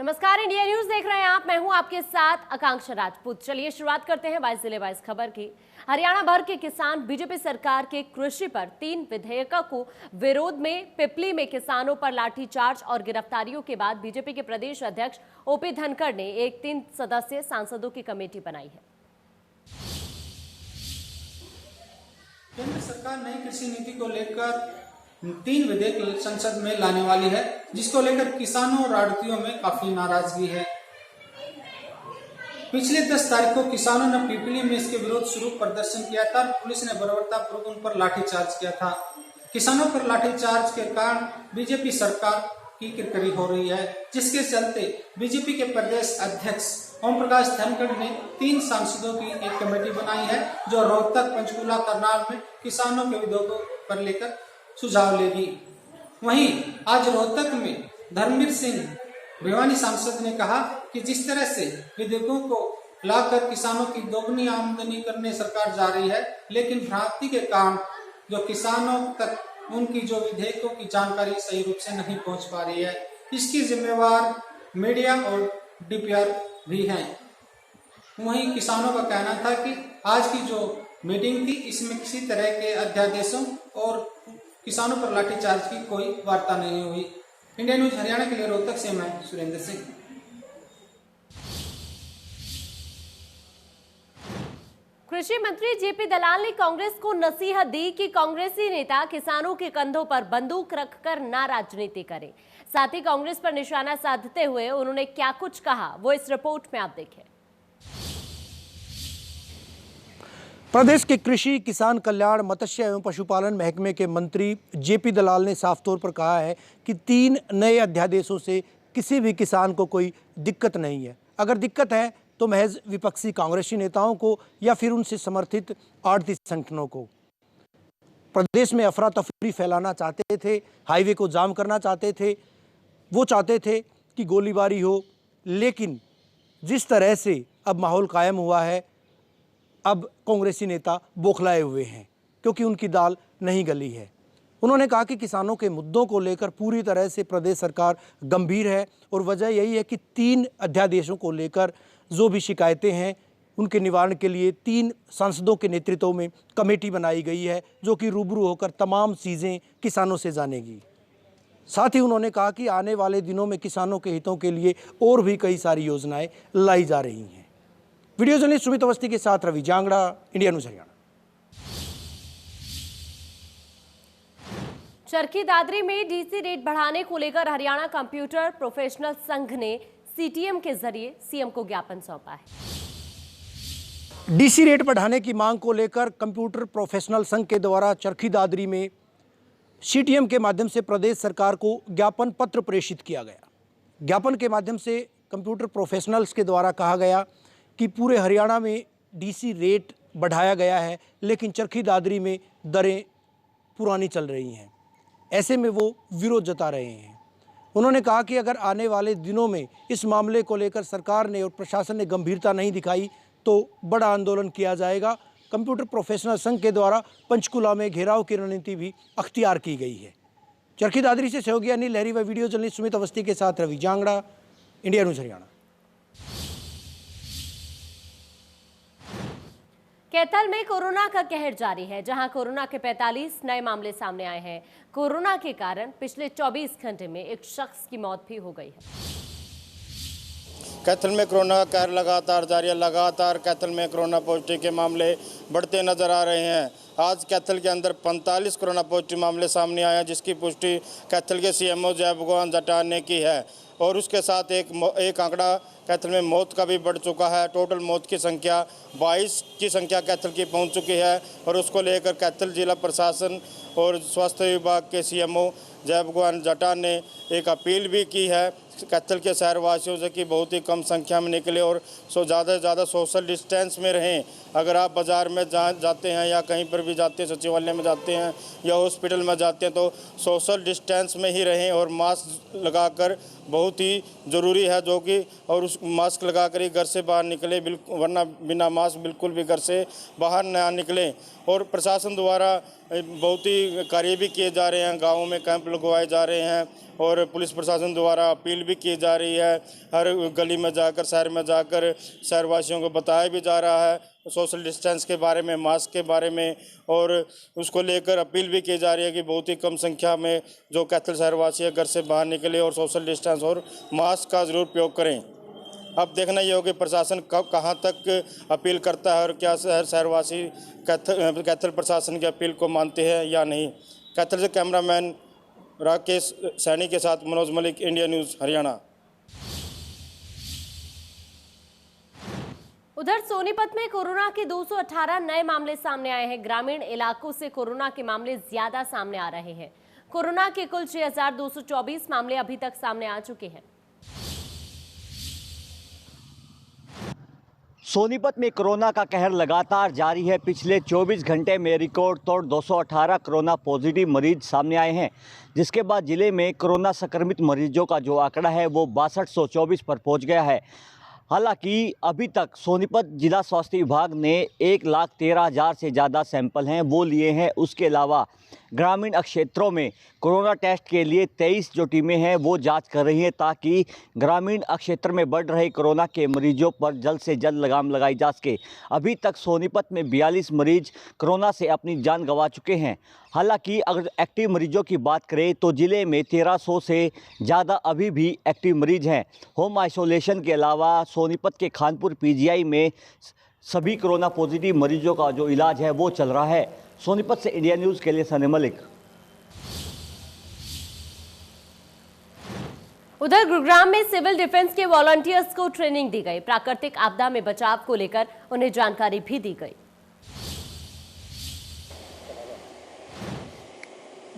नमस्कार, India news देख रहे हैं आप। मैं हूं आपके साथ आकांक्षा राजपूत। चलिए शुरुआत करते हैं 22 जिले 22 खबर की। हरियाणा भर के किसान बीजेपी सरकार के कृषि पर 3 विधेयकों को विरोध में पिपली में किसानों पर लाठीचार्ज और गिरफ्तारियों के बाद बीजेपी के प्रदेश अध्यक्ष ओपी धनखड़ ने एक 3 सदस्यीय सांसदों की कमेटी बनाई है। केंद्र सरकार नई कृषि नीति को लेकर 3 विधेयक संसद में लाने वाली है, जिसको लेकर किसानों और आड़तियों में काफी नाराजगी है। पिछले 10 तारीख को किसानों ने पिपली में इसके विरोध स्वरूप प्रदर्शन किया था। पुलिस ने बर्बरतापूर्वक उन पर लाठीचार्ज किया था। किसानों पर लाठीचार्ज के कारण बीजेपी सरकार की किरकिरी हो रही है, जिसके चलते बीजेपी के प्रदेश अध्यक्ष ओम प्रकाश धनखड़ ने 3 सांसदों की एक कमेटी बनाई है, जो रोहतक, पंचकूला, करनाल में किसानों के विरोधों पर लेकर सुझाव लेगी। वहीं आज रोहतक में धर्मवीर सिंह भिवानी सांसद ने कहा कि जिस तरह से विधेयकों को लाकर किसानों की दोगुनी आमदनी करने सरकार जा रही है, लेकिन भ्रांति के कारण जो किसानों तक उनकी जो विधेयकों की जानकारी सही रूप से नहीं पहुंच पा रही है, इसकी जिम्मेवार मीडिया और डीपीआर भी हैं। वहीं किसानों का कहना था कि आज की जो मीटिंग थी, इसमें किसी तरह के अध्यादेशों और किसानों पर लाठीचार्ज की कोई वार्ता नहीं हुई। इंडिया न्यूज हरियाणा के लिए रोहतक से मैं सुरेंद्र सिंह। कृषि मंत्री जेपी दलाल ने कांग्रेस को नसीहत दी कि कांग्रेसी नेता किसानों के कंधों पर बंदूक रखकर ना राजनीति करें। साथ ही कांग्रेस पर निशाना साधते हुए उन्होंने क्या कुछ कहा, वो इस रिपोर्ट में आप देखें। प्रदेश के कृषि, किसान कल्याण, मत्स्य एवं पशुपालन महकमे के मंत्री जेपी दलाल ने साफ तौर पर कहा है कि 3 नए अध्यादेशों से किसी भी किसान को कोई दिक्कत नहीं है। अगर दिक्कत है तो महज विपक्षी कांग्रेसी नेताओं को या फिर उनसे समर्थित आड़ती संगठनों को। प्रदेश में अफरा तफरी फैलाना चाहते थे, हाईवे को जाम करना चाहते थे, वो चाहते थे कि गोलीबारी हो। लेकिन जिस तरह से अब माहौल कायम हुआ है, अब कांग्रेसी नेता बौखलाए हुए हैं क्योंकि उनकी दाल नहीं गली है। उन्होंने कहा कि किसानों के मुद्दों को लेकर पूरी तरह से प्रदेश सरकार गंभीर है और वजह यही है कि 3 अध्यादेशों को लेकर जो भी शिकायतें हैं उनके निवारण के लिए 3 सांसदों के नेतृत्व में कमेटी बनाई गई है, जो कि रूबरू होकर तमाम चीज़ें किसानों से जानेगी। साथ ही उन्होंने कहा कि आने वाले दिनों में किसानों के हितों के लिए और भी कई सारी योजनाएं लाई जा रही हैं। वीडियो जर्नलिस्ट सुमित अवस्थी के साथ रवि जांगड़ा, इंडिया न्यूज हरियाणा। चरखी दादरी में डीसी रेट बढ़ाने को लेकर हरियाणा कंप्यूटर प्रोफेशनल संघ ने सीटीएम के जरिए सीएम को ज्ञापन सौंपा है। डीसी रेट बढ़ाने की मांग को लेकर कंप्यूटर प्रोफेशनल संघ के द्वारा चरखी दादरी में सीटीएम के माध्यम से प्रदेश सरकार को ज्ञापन पत्र प्रेषित किया गया। ज्ञापन के माध्यम से कंप्यूटर प्रोफेशनल्स के द्वारा कहा गया कि पूरे हरियाणा में डीसी रेट बढ़ाया गया है, लेकिन चरखी दादरी में दरें पुरानी चल रही हैं। ऐसे में वो विरोध जता रहे हैं। उन्होंने कहा कि अगर आने वाले दिनों में इस मामले को लेकर सरकार ने और प्रशासन ने गंभीरता नहीं दिखाई तो बड़ा आंदोलन किया जाएगा। कंप्यूटर प्रोफेशनल संघ के द्वारा पंचकूला में घेराव की रणनीति भी अख्तियार की गई है। चरखी दादरी से सहयोगी अनिल लहरी व वीडियो जर्नलिस्ट सुमित अवस्थी के साथ रवि जांगड़ा, इंडिया न्यूज हरियाणा। कैथल में कोरोना का कहर जारी है, जहां कोरोना के 45 नए मामले सामने आए हैं। कोरोना के कारण पिछले 24 घंटे में एक शख्स की मौत भी हो गई है। कैथल में कोरोना का कहर लगातार जारी है। लगातार कैथल में कोरोना पॉजिटिव के मामले बढ़ते नजर आ रहे हैं। आज कैथल के अंदर 45 कोरोना पॉजिटिव मामले सामने आए हैं, जिसकी पुष्टि कैथल के सीएमओ जय भगवान जटान ने की है। और उसके साथ एक आंकड़ा कैथल में मौत का भी बढ़ चुका है। टोटल मौत की संख्या 22 की संख्या कैथल की पहुंच चुकी है। और उसको लेकर कैथल जिला प्रशासन और स्वास्थ्य विभाग के सीएमओ जय भगवान जटान ने एक अपील भी की है कैथल के शहरवासियों से कि बहुत ही कम संख्या में निकले और ज़्यादा से ज़्यादा सोशल डिस्टेंस में रहें। अगर आप बाज़ार में जाते हैं या कहीं पर भी जाते हैं, सचिवालय में जाते हैं या हॉस्पिटल में जाते हैं, तो सोशल डिस्टेंस में ही रहें और मास्क लगाकर बहुत ही ज़रूरी है, जो कि और उस मास्क लगाकर ही घर से बाहर निकले, बिल्कुल, वरना बिना मास्क बिल्कुल भी घर से बाहर ना निकलें। और प्रशासन द्वारा बहुत ही कार्य भी किए जा रहे हैं, गाँवों में कैंप लगवाए जा रहे हैं और पुलिस प्रशासन द्वारा अपील भी की जा रही है। हर गली में जाकर, शहर में जाकर शहरवासियों को बताया भी जा रहा है सोशल डिस्टेंस के बारे में, मास्क के बारे में, और उसको लेकर अपील भी की जा रही है कि बहुत ही कम संख्या में जो कैथल शहरवासी है घर से बाहर निकले और सोशल डिस्टेंस और मास्क का ज़रूर प्रयोग करें। अब देखना ये होगा कि प्रशासन कब कहाँ तक अपील करता है और क्या शहरवासी कैथल प्रशासन की अपील को मानते हैं या नहीं। कैथल से कैमरामैन राकेश सैनी के साथ मनोज मलिक, इंडिया न्यूज़ हरियाणा। उधर सोनीपत में कोरोना के 218 नए मामले सामने आए हैं। ग्रामीण इलाकों से कोरोना के मामले ज्यादा सामने आ रहे हैं। कोरोना के कुल 6224 मामले अभी तक सामने आ चुके हैं। सोनीपत में कोरोना का कहर लगातार जारी है। पिछले 24 घंटे में रिकॉर्ड तोड़ 218 कोरोना पॉजिटिव मरीज सामने आए हैं, जिसके बाद जिले में कोरोना संक्रमित मरीजों का जो आंकड़ा है वो 6224 पर पहुंच गया है। हालांकि अभी तक सोनीपत जिला स्वास्थ्य विभाग ने 1,13,000 से ज़्यादा सैंपल हैं वो लिए हैं। उसके अलावा ग्रामीण क्षेत्रों में कोरोना टेस्ट के लिए 23 जो टीमें हैं वो जांच कर रही हैं, ताकि ग्रामीण क्षेत्र में बढ़ रहे कोरोना के मरीजों पर जल्द से जल्द लगाम लगाई जा सके। अभी तक सोनीपत में 42 मरीज कोरोना से अपनी जान गंवा चुके हैं। हालांकि अगर एक्टिव मरीजों की बात करें तो ज़िले में 1300 से ज़्यादा अभी भी एक्टिव मरीज हैं। होम आइसोलेशन के अलावा सोनीपत के खानपुर पीजीआई में सभी कोरोना पॉजिटिव मरीजों का जो इलाज है वो चल रहा है। सोनीपत से इंडिया न्यूज़ के लिए सनी मलिक। उधर गुरुग्राम में सिविल डिफेंस के वॉलंटियर्स को ट्रेनिंग दी गई। प्राकृतिक आपदा में बचाव को लेकर उन्हें जानकारी भी दी गई।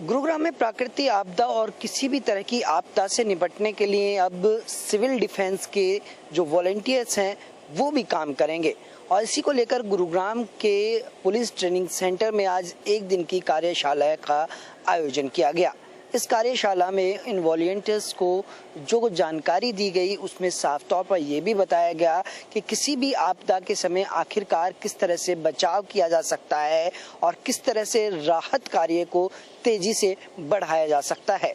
गुरुग्राम में प्राकृतिक आपदा और किसी भी तरह की आपदा से निपटने के लिए अब सिविल डिफेंस के जो वॉलंटियर्स हैं वो भी काम करेंगे, और इसी को लेकर गुरुग्राम के पुलिस ट्रेनिंग सेंटर में आज एक दिन की कार्यशाला का आयोजन किया गया। इस कार्यशाला में इन वॉलंटियर्स को जो जानकारी दी गई उसमें साफ तौर पर यह भी बताया गया कि किसी भी आपदा के समय आखिरकार किस तरह से बचाव किया जा सकता है और किस तरह से राहत कार्य को तेजी से बढ़ाया जा सकता है।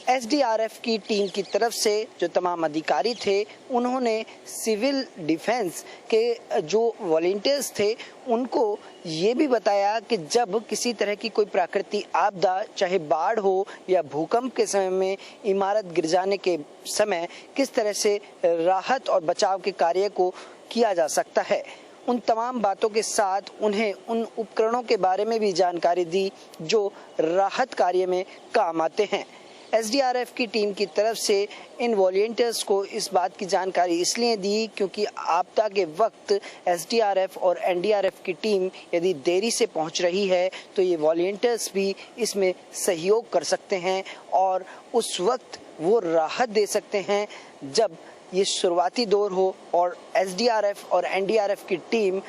एसडीआरएफ की टीम की तरफ से जो तमाम अधिकारी थे उन्होंने सिविल डिफेंस के जो वॉलंटियर्स थे उनको ये भी बताया कि जब किसी तरह की कोई प्राकृतिक आपदा, चाहे बाढ़ हो या भूकंप के समय में इमारत गिर जाने के समय किस तरह से राहत और बचाव के कार्य को किया जा सकता है। उन तमाम बातों के साथ उन्हें उन उपकरणों के बारे में भी जानकारी दी जो राहत कार्य में काम आते हैं। एसडीआरएफ की टीम की तरफ से इन वॉलंटियर्स को इस बात की जानकारी इसलिए दी क्योंकि आपदा के वक्त एसडीआरएफ और एनडीआरएफ की टीम यदि देरी से पहुंच रही है तो ये वॉलंटियर्स भी इसमें सहयोग कर सकते हैं और उस वक्त वो राहत दे सकते हैं जब ये शुरुआती दौर हो। और एसडीआरएफ और एनडीआरएफ की टीम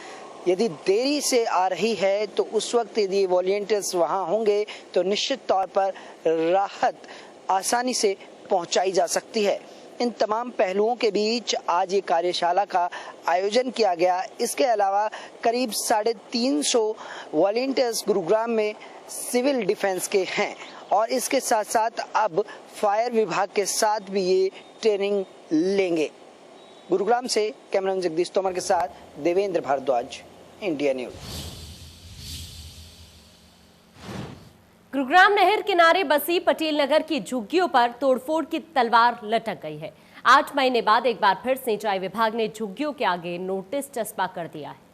यदि देरी से आ रही है तो उस वक्त यदि वॉलंटियर्स वहां होंगे तो निश्चित तौर पर राहत आसानी से पहुंचाई जा सकती है। इन तमाम पहलुओं के बीच आज ये कार्यशाला का आयोजन किया गया। इसके अलावा करीब 350 वॉलंटियर्स गुरुग्राम में सिविल डिफेंस के हैं और इसके साथ साथ अब फायर विभाग के साथ भी ये ट्रेनिंग लेंगे। गुरुग्राम से कैमरामैन जगदीश तोमर के साथ देवेंद्र भारद्वाज, इंडिया न्यूज़। गुरुग्राम नहर किनारे बसी पटेल नगर की झुग्गियों पर तोड़फोड़ की तलवार लटक गई है। 8 महीने बाद एक बार फिर सिंचाई विभाग ने झुग्गियों के आगे नोटिस चस्पा कर दिया है।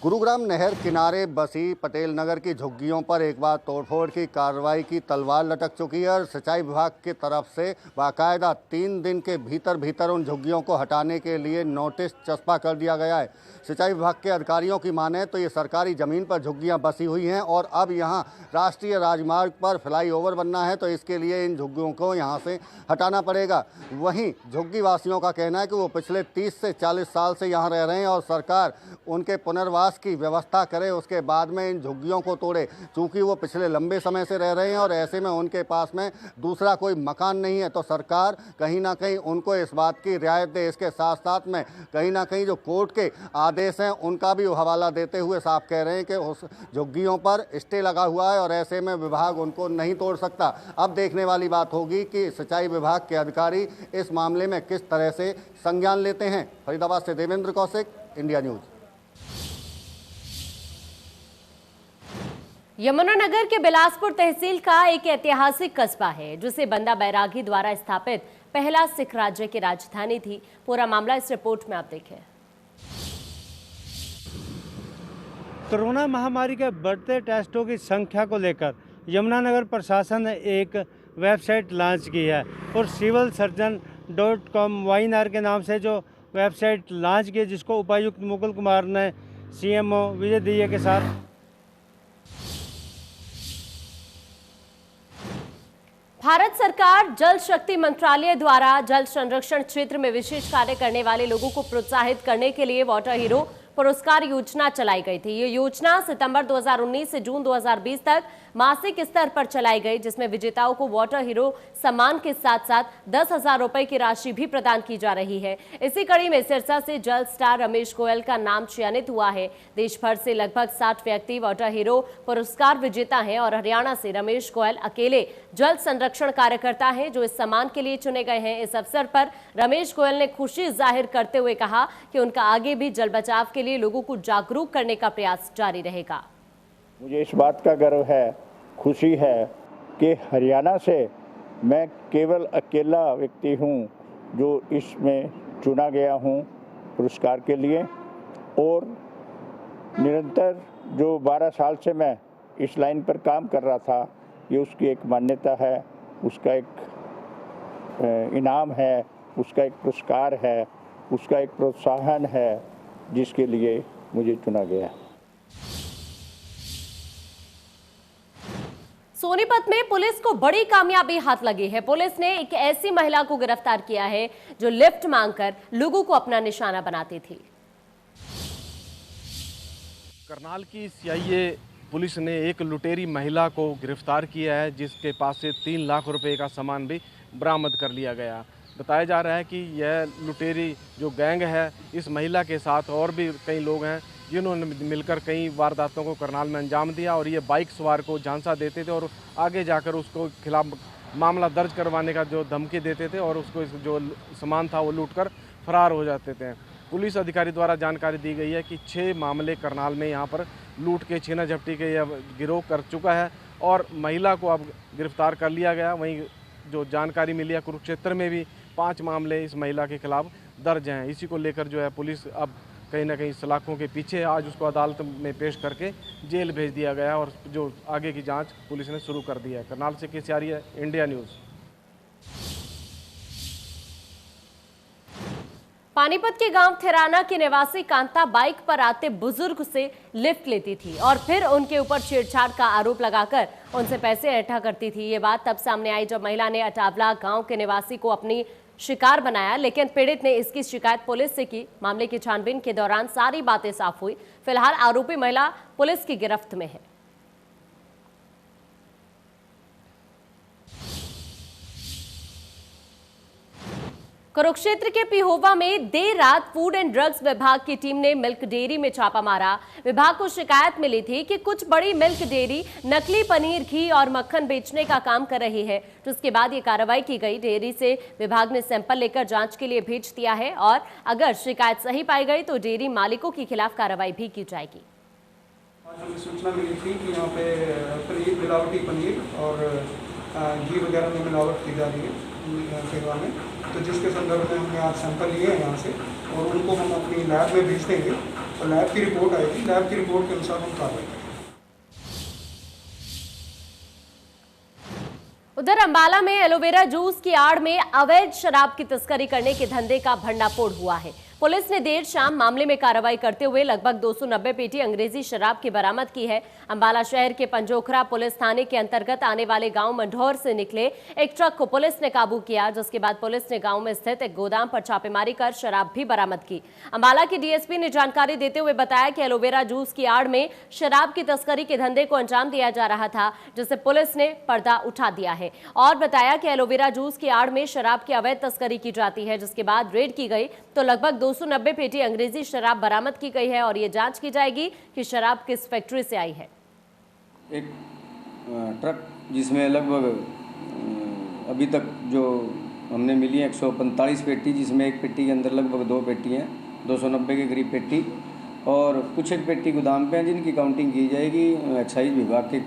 गुरुग्राम नहर किनारे बसी पटेल नगर की झुग्गियों पर एक बार तोड़फोड़ की कार्रवाई की तलवार लटक चुकी है और सिंचाई विभाग की तरफ से बाकायदा 3 दिन के भीतर उन झुग्गियों को हटाने के लिए नोटिस चस्पा कर दिया गया है। सिंचाई विभाग के अधिकारियों की माने तो ये सरकारी ज़मीन पर झुग्गियां बसी हुई हैं और अब यहां राष्ट्रीय राजमार्ग पर फ्लाईओवर बनना है तो इसके लिए इन झुग्गियों को यहां से हटाना पड़ेगा। वहीं झुग्गी वासियों का कहना है कि वो पिछले 30 से 40 साल से यहाँ रह रहे हैं और सरकार उनके पुनर्वास निकास की व्यवस्था करे, उसके बाद में इन झुग्गियों को तोड़े। चूँकि वो पिछले लंबे समय से रह रहे हैं और ऐसे में उनके पास में दूसरा कोई मकान नहीं है, तो सरकार कहीं ना कहीं उनको इस बात की रियायत दे। इसके साथ साथ में कहीं ना कहीं जो कोर्ट के आदेश हैं उनका भी हवाला देते हुए साफ कह रहे हैं कि उस झुग्गियों पर स्टे लगा हुआ है और ऐसे में विभाग उनको नहीं तोड़ सकता। अब देखने वाली बात होगी कि सिंचाई विभाग के अधिकारी इस मामले में किस तरह से संज्ञान लेते हैं। फरीदाबाद से देवेंद्र कौशिक, इंडिया न्यूज। यमुनानगर के बिलासपुर तहसील का एक ऐतिहासिक कस्बा है, जिसे बंदा बैरागी द्वारा स्थापित पहला सिख राज्य की राजधानी थी। पूरा मामला इस रिपोर्ट में आप देखें। कोरोना महामारी के बढ़ते टेस्टों की संख्या को लेकर यमुनानगर प्रशासन ने एक वेबसाइट लॉन्च की है और सिविल सर्जन .com के नाम से जो वेबसाइट लॉन्च की, जिसको उपायुक्त मुकुल कुमार ने CMO विजय दिया के साथ भारत सरकार जल शक्ति मंत्रालय द्वारा जल संरक्षण क्षेत्र में विशेष कार्य करने वाले लोगों को प्रोत्साहित करने के लिए वाटर हीरो पुरस्कार योजना चलाई गई थी। ये योजना सितंबर 2019 से जून 2020 तक मासिक स्तर पर चलाई गई, जिसमें विजेताओं को वाटर हीरो सम्मान के साथ साथ 10,000 रुपए की राशि भी प्रदान की जा रही है। इसी कड़ी में सिरसा से जल स्टार रमेश गोयल का नाम चयनित हुआ है। देश भर से लगभग 60 व्यक्ति वाटर हीरो पुरस्कार विजेता हैं और हरियाणा से रमेश गोयल अकेले जल संरक्षण कार्यकर्ता हैं जो इस सम्मान के लिए चुने गए हैं। इस अवसर पर रमेश गोयल ने खुशी जाहिर करते हुए कहा कि उनका आगे भी जल बचाव के लिए लोगों को जागरूक करने का प्रयास जारी रहेगा। मुझे इस बात का गर्व है, खुशी है कि हरियाणा से मैं केवल अकेला व्यक्ति हूं जो इसमें चुना गया हूं पुरस्कार के लिए। और निरंतर जो 12 साल से मैं इस लाइन पर काम कर रहा था, ये उसकी एक मान्यता है, उसका एक इनाम है, उसका एक पुरस्कार है, उसका एक प्रोत्साहन है, जिसके लिए मुझे चुना गया। सोनीपत में पुलिस को बड़ी कामयाबी हाथ लगी है। पुलिस ने एक ऐसी महिला को गिरफ्तार किया है जो लिफ्ट मांगकर लोगों को अपना निशाना बनाती थी। करनाल की CIA पुलिस ने एक लुटेरी महिला को गिरफ्तार किया है, जिसके पास से 3 लाख रुपए का सामान भी बरामद कर लिया गया। बताया जा रहा है कि यह लुटेरी जो गैंग है, इस महिला के साथ और भी कई लोग हैं जिन्होंने मिलकर कई वारदातों को करनाल में अंजाम दिया और ये बाइक सवार को झांसा देते थे और आगे जाकर उसको खिलाफ मामला दर्ज करवाने का जो धमकी देते थे और उसको जो सामान था वो लूटकर फरार हो जाते थे। पुलिस अधिकारी द्वारा जानकारी दी गई है कि 6 मामले करनाल में यहाँ पर लूट के छीना झपटी के यह गिरोह कर चुका है और महिला को अब गिरफ्तार कर लिया गया। वहीं जो जानकारी मिली है, कुरुक्षेत्र में भी 5 मामले इस महिला के खिलाफ दर्ज हैं। इसी को लेकर जो है पुलिस अब कहीं ना कहीं सलाखों के पीछे आज उसको अदालत में पेश करके जेल भेज दिया गया और जो आगे की जांच पुलिस ने शुरू कर दी है। करनाल से केसी आर्य, इंडिया न्यूज़। पानीपत के गांव थिराना की निवासी कांता बाइक पर आते बुजुर्ग से लिफ्ट लेती थी और फिर उनके ऊपर छेड़छाड़ का आरोप लगाकर उनसे पैसे ऐंठा करती थी। ये बात तब सामने आई जब महिला ने अटावला गांव के निवासी को अपनी शिकार बनाया, लेकिन पीड़ित ने इसकी शिकायत पुलिस से की। मामले की छानबीन के दौरान सारी बातें साफ हुई। फिलहाल आरोपी महिला पुलिस की गिरफ्त में है। कुरुक्षेत्र के पिहोवा में देर रात फूड एंड ड्रग्स विभाग की टीम ने मिल्क डेयरी में छापा मारा। विभाग को शिकायत मिली थी कि कुछ बड़ी मिल्क डेयरी नकली पनीर, घी और मक्खन बेचने का काम कर रही है, जिसके बाद ये कार्रवाई की गई। डेयरी से विभाग ने सैंपल लेकर जांच के लिए भेज दिया है और अगर शिकायत सही पाई गई तो डेयरी मालिकों के खिलाफ कार्रवाई भी की जाएगी। आज हमें सूचना मिली थी कि यहाँ पे मिलावटी पनीर और घी वगैरह में मिलावट की जा रही है सेवा में, तो जिसके संदर्भ में हमने आज सैंपल लिए हैं यहाँ से और उनको हम अपनी लैब में भेज देंगे और लैब की रिपोर्ट आएगी। लैब की रिपोर्ट के अनुसार हम कार्रवाई करेंगे। उधर अंबाला में एलोवेरा जूस की आड़ में अवैध शराब की तस्करी करने के धंधे का भंडाफोड़ हुआ है। पुलिस ने देर शाम मामले में कार्रवाई करते हुए लगभग 290 पेटी अंग्रेजी शराब की बरामद की है। अंबाला शहर के पंजोखरा पुलिस थाने के अंतर्गत आने वाले गांव मंढौर से निकले एक ट्रक को पुलिस ने काबू किया, जिसके बाद पुलिस ने गांव में स्थित एक गोदाम पर छापेमारी कर शराब भी बरामद की। अंबाला के डीएसपी ने जानकारी देते हुए बताया कि एलोवेरा जूस की आड़ में शराब की तस्करी के धंधे को अंजाम दिया जा रहा था, जिससे पुलिस ने पर्दा उठा दिया है और बताया कि एलोवेरा जूस की आड़ में शराब की अवैध तस्करी की जाती है। जिसके बाद रेड की गई तो लगभग 290 पेटी अंग्रेजी शराब बरामद की गई है और ये जांच की जाएगी कि शराब किस फैक्ट्री से आई है। एक ट्रक जिसमें लगभग अभी तक जो हमने मिली है 145 पेटी, जिसमें एक पेटी के अंदर लगभग 2 पेटी हैं, 290 के करीब पेटी और कुछ एक पेटी गोदाम पे हैं जिनकी काउंटिंग की जाएगी। एक्साइज विभाग के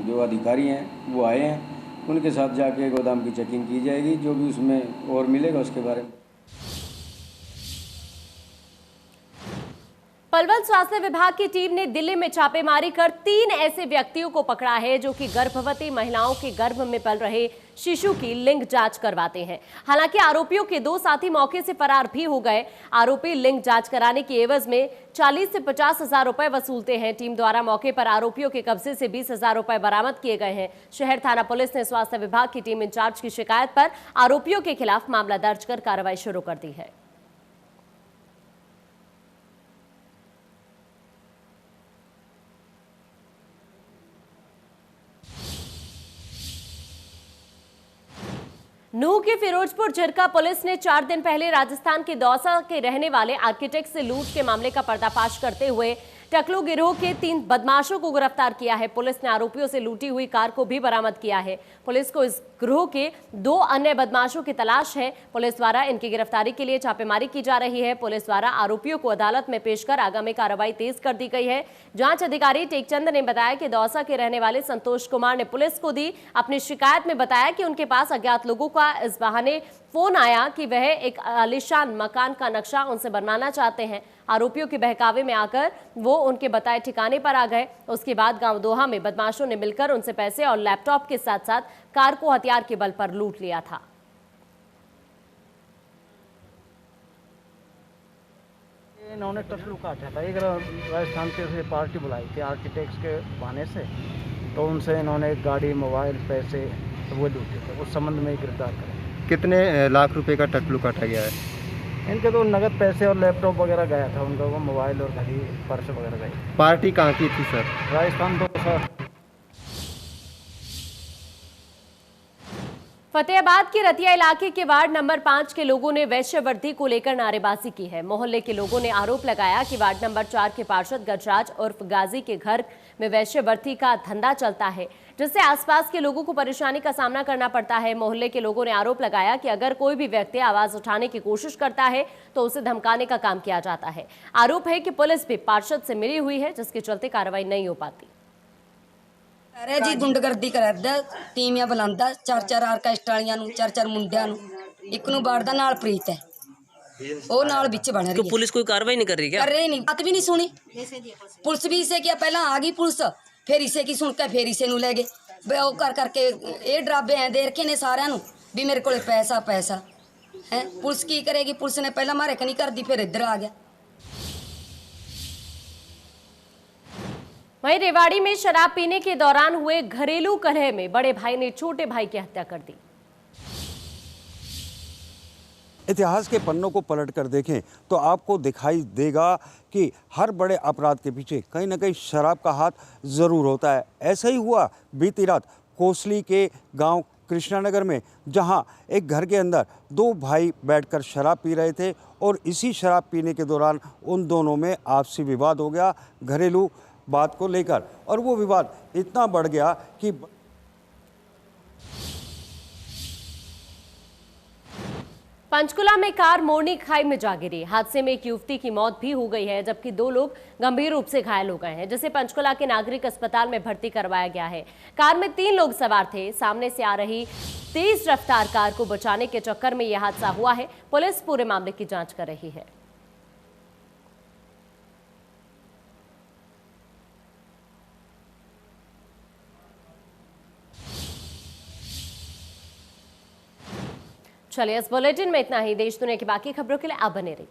जो अधिकारी हैं वो आए हैं, उनके साथ जाके गोदाम की चेकिंग की जाएगी। जो भी उसमें और मिलेगा उसके बारे में। पलवल स्वास्थ्य विभाग की टीम ने दिल्ली में छापेमारी कर 3 ऐसे व्यक्तियों को पकड़ा है जो कि गर्भवती महिलाओं के गर्भ में पल रहे शिशु की लिंग जांच करवाते हैं। हालांकि आरोपियों के 2 साथी मौके से फरार भी हो गए। आरोपी लिंग जांच कराने की एवज में 40 से 50 हजार रुपए वसूलते हैं। टीम द्वारा मौके पर आरोपियों के कब्जे से 20 हजार रुपए बरामद किए गए हैं। शहर थाना पुलिस ने स्वास्थ्य विभाग की टीम इंचार्ज की शिकायत पर आरोपियों के खिलाफ मामला दर्ज कर कार्रवाई शुरू कर दी है। नूह की फिरोजपुर झिरका पुलिस ने 4 दिन पहले राजस्थान के दौसा के रहने वाले आर्किटेक्ट से लूट के मामले का पर्दाफाश करते हुए टकलू गिरोह के 3 बदमाशों को गिरफ्तार किया है। पुलिस ने आरोपियों से लूटी हुई कार को भी बरामद किया है। पुलिस को इस गिरोह के 2 अन्य बदमाशों की तलाश है। पुलिस द्वारा इनकी गिरफ्तारी के लिए छापेमारी की जा रही है। पुलिस द्वारा आरोपियों को अदालत में पेश कर आगामी कार्रवाई तेज कर दी गई है। जांच अधिकारी टेकचंद ने बताया कि दौसा के रहने वाले संतोष कुमार ने पुलिस को दी अपनी शिकायत में बताया कि उनके पास अज्ञात लोगों का इस बहाने फोन आया कि वह एक आलीशान मकान का नक्शा उनसे बनवाना चाहते हैं। आरोपियों के बहकावे में आकर वो उनके बताए ठिकाने पर आ गए। उसके बाद गांव दोहा में बदमाशों ने मिलकर उनसे पैसे और लैपटॉप के साथ साथ कार को हथियार के बल पर लूट लिया था। इन्होंने टसलू काटा था। एक राजस्थान से पार्टी बुलाई थी आर्किटेक्ट्स के बहाने से, तो उनसे इन्होंने एक गाड़ी, मोबाइल, पैसे तो वो लूटे थे। उस संबंध में गिरफ्तार करें। कितने लाख रुपए का टकलू काटा गया है? इनके तो नगद पैसे और लैपटॉप वगैरह गया था उनका, वो मोबाइल और घड़ी, पर्स वगैरह गई। पार्टी कहाँ की थी सर? राजस्थान तो सर। फतेहाबाद के रतिया इलाके के वार्ड नंबर 5 के लोगों ने वैश्यवृद्धि को लेकर नारेबाजी की है। मोहल्ले के लोगों ने आरोप लगाया कि वार्ड नंबर 4 के पार्षद गजराज उर्फ गाजी के घर में वैश्यवृद्धि का धंधा चलता है, जिससे आसपास के लोगों को परेशानी का सामना करना पड़ता है। मोहल्ले के लोगों ने आरोप लगाया कि अगर कोई भी व्यक्ति आवाज उठाने की कोशिश करता है तो उसे धमकाने का काम किया जाता है। आरोप है कि पुलिस भी पार्षद से मिली हुई है, जिसके चलते कार्रवाई नहीं हो पाती। अरे जी गुंडगर्दी करदा, टीमियां बुलांदा, 4-4 आर्केस्ट्रा वालियां नूं, 4-4 मुंडियां नूं, एक नूं बाड़दा नाल प्रीत है, वो नाल विच बन रही है। तो पुलिस कोई कार्रवाई नहीं कर रही क्या? कर रही नहीं, बात भी नहीं सुनी। पुलिस भी इसे किया, पहला आ गई पुलिस, फिर इसे की सुन के फिर इसे नूं ले गए। वो कर करके ये ड्राबे हैं दे रखे ने सारिਆਂ ਨੂੰ भी मेरे को पैसा पैसा है। पुलिस की करेगी? पुलिस ने पहला मारे कहीं कर दी, फिर इधर आ गया। वहीं रेवाड़ी में शराब पीने के दौरान हुए घरेलू कलह में बड़े भाई ने छोटे भाई की हत्या कर दी। इतिहास के पन्नों को पलट कर देखें तो आपको दिखाई देगा कि हर बड़े अपराध के पीछे कहीं ना कहीं शराब का हाथ ज़रूर होता है। ऐसा ही हुआ बीती रात कोसली के गांव कृष्णानगर में, जहां एक घर के अंदर 2 भाई बैठकर शराब पी रहे थे और इसी शराब पीने के दौरान उन दोनों में आपसी विवाद हो गया घरेलू बात को लेकर, और वो विवाद इतना बढ़ गया कि पंचकुला में कार मोरनी खाई में जा गिरी। हादसे में एक युवती की मौत भी हो गई है, जबकि 2 लोग गंभीर रूप से घायल हो गए हैं, जिसे पंचकुला के नागरिक अस्पताल में भर्ती करवाया गया है। कार में 3 लोग सवार थे। सामने से आ रही तेज रफ्तार कार को बचाने के चक्कर में यह हादसा हुआ है। पुलिस पूरे मामले की जांच कर रही है। चलिए, इस बुलेटिन में इतना ही। देश दुनिया की बाकी खबरों के लिए आप बने रहिए।